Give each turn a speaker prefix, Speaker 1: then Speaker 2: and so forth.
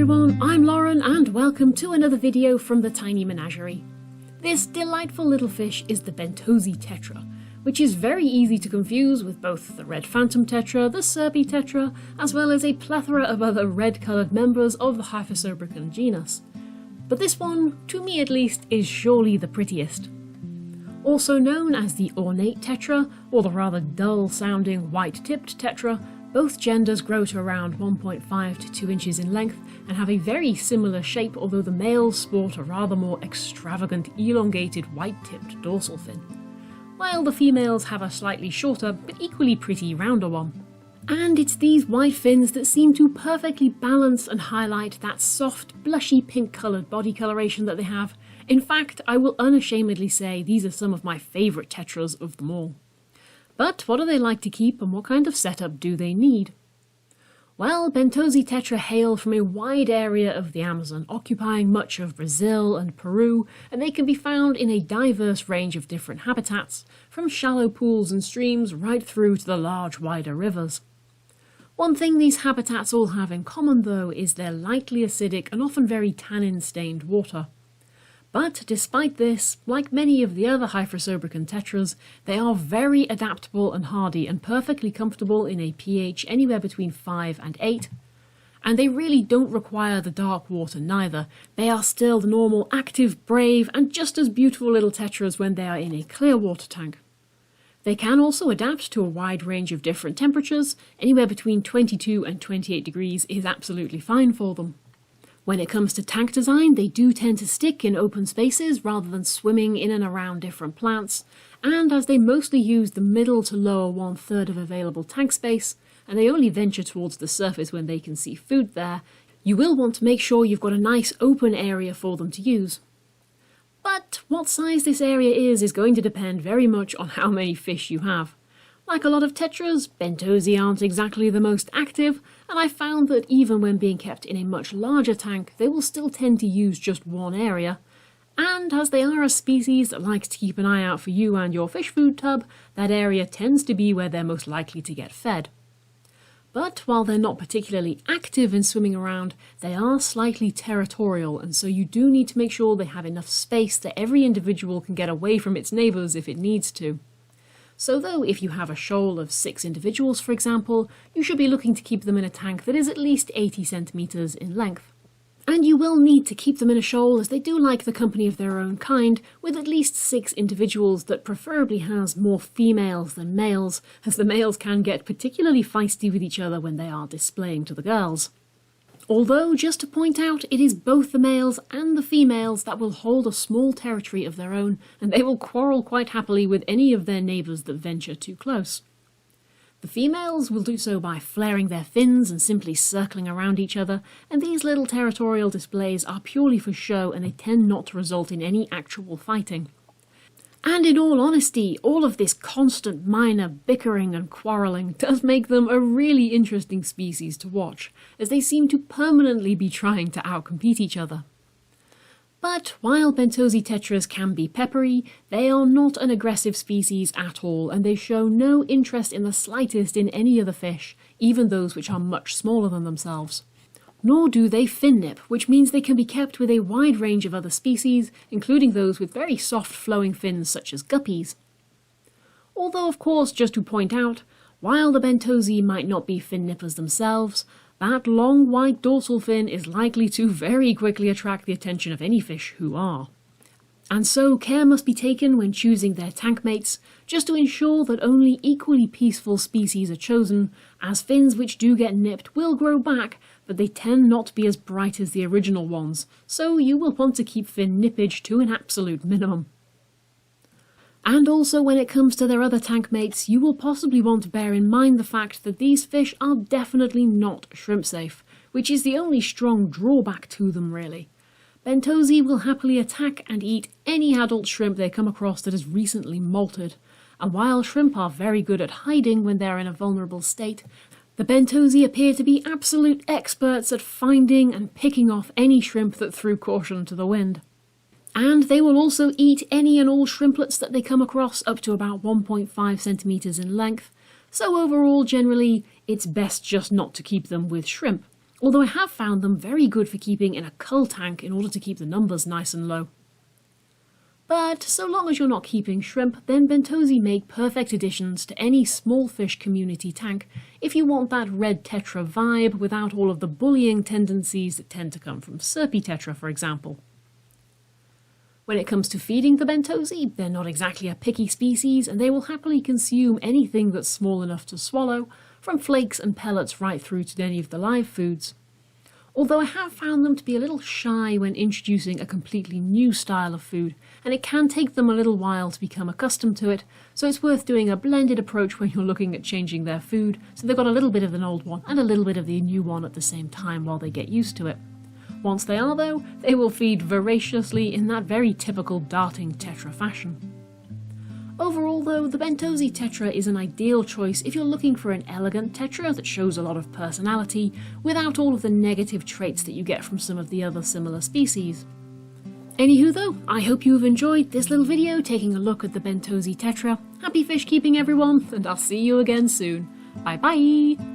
Speaker 1: everyone, I'm Lauren and welcome to another video from the Tiny Menagerie. This delightful little fish is the Bentosi Tetra, which is very easy to confuse with both the red phantom tetra, the Serpi tetra, as well as a plethora of other red-coloured members of the Hyphosobricon genus. But this one, to me at least, is surely the prettiest. Also known as the ornate tetra, or the rather dull-sounding white-tipped tetra, both genders grow to around 1.5 to 2 inches in length and have a very similar shape, although the males sport a rather more extravagant elongated white-tipped dorsal fin, while the females have a slightly shorter but equally pretty rounder one. And it's these white fins that seem to perfectly balance and highlight that soft, blushy pink-coloured body coloration that they have. In fact, I will unashamedly say these are some of my favourite tetras of them all. But what do they like to keep and what kind of setup do they need? Well, Bentosi Tetra hail from a wide area of the Amazon, occupying much of Brazil and Peru, and they can be found in a diverse range of different habitats, from shallow pools and streams right through to the large, wider rivers. One thing these habitats all have in common, though, is their lightly acidic and often very tannin-stained water. But despite this, like many of the other Hyphosobricon tetras, they are very adaptable and hardy and perfectly comfortable in a pH anywhere between 5 and 8. And they really don't require the dark water neither. They are still the normal, active, brave, and just as beautiful little tetras when they are in a clear water tank. They can also adapt to a wide range of different temperatures. Anywhere between 22 and 28 degrees is absolutely fine for them. When it comes to tank design, they do tend to stick in open spaces rather than swimming in and around different plants, and as they mostly use the middle to lower 1/3 of available tank space, and they only venture towards the surface when they can see food there, you will want to make sure you've got a nice open area for them to use. But what size this area is going to depend very much on how many fish you have. Like a lot of tetras, Bentosi aren't exactly the most active, and I found that even when being kept in a much larger tank, they will still tend to use just one area. And as they are a species that likes to keep an eye out for you and your fish food tub, that area tends to be where they're most likely to get fed. But while they're not particularly active in swimming around, they are slightly territorial, and so you do need to make sure they have enough space that every individual can get away from its neighbours if it needs to. So though if you have a shoal of 6 individuals, for example, you should be looking to keep them in a tank that is at least 80 centimetres in length. And you will need to keep them in a shoal as they do like the company of their own kind, with at least 6 individuals that preferably has more females than males, as the males can get particularly feisty with each other when they are displaying to the girls. Although, just to point out, it is both the males and the females that will hold a small territory of their own, and they will quarrel quite happily with any of their neighbours that venture too close. The females will do so by flaring their fins and simply circling around each other, and these little territorial displays are purely for show and they tend not to result in any actual fighting. And in all honesty, all of this constant minor bickering and quarrelling does make them a really interesting species to watch, as they seem to permanently be trying to outcompete each other. But while Bentosi tetras can be peppery, they are not an aggressive species at all, and they show no interest in the slightest in any other fish, even those which are much smaller than themselves. Nor do they fin nip, which means they can be kept with a wide range of other species, including those with very soft flowing fins such as guppies. Although of course, just to point out, while the Bentosi might not be fin nippers themselves, that long white dorsal fin is likely to very quickly attract the attention of any fish who are. And so care must be taken when choosing their tank mates, just to ensure that only equally peaceful species are chosen, as fins which do get nipped will grow back, but they tend not to be as bright as the original ones, so you will want to keep fin nippage to an absolute minimum. And also when it comes to their other tank mates, you will possibly want to bear in mind the fact that these fish are definitely not shrimp safe, which is the only strong drawback to them really. Bentosi will happily attack and eat any adult shrimp they come across that has recently molted, and while shrimp are very good at hiding when they're in a vulnerable state, the Bentosi appear to be absolute experts at finding and picking off any shrimp that threw caution to the wind. And they will also eat any and all shrimplets that they come across up to about 1.5 centimetres in length, so overall generally it's best just not to keep them with shrimp. although I have found them very good for keeping in a cull tank in order to keep the numbers nice and low. But so long as you're not keeping shrimp, then Bentosi make perfect additions to any small fish community tank if you want that red tetra vibe without all of the bullying tendencies that tend to come from Serpi tetra, for example. When it comes to feeding the Bentosi, they're not exactly a picky species, and they will happily consume anything that's small enough to swallow, from flakes and pellets right through to any of the live foods. Although I have found them to be a little shy when introducing a completely new style of food, and it can take them a little while to become accustomed to it, so it's worth doing a blended approach when you're looking at changing their food, so they've got a little bit of an old one and a little bit of the new one at the same time while they get used to it. Once they are though, they will feed voraciously in that very typical darting tetra fashion. Overall though, the Bentosi Tetra is an ideal choice if you're looking for an elegant tetra that shows a lot of personality without all of the negative traits that you get from some of the other similar species. Anywho though, I hope you've enjoyed this little video taking a look at the Bentosi Tetra. Happy fish keeping everyone, and I'll see you again soon. Bye bye!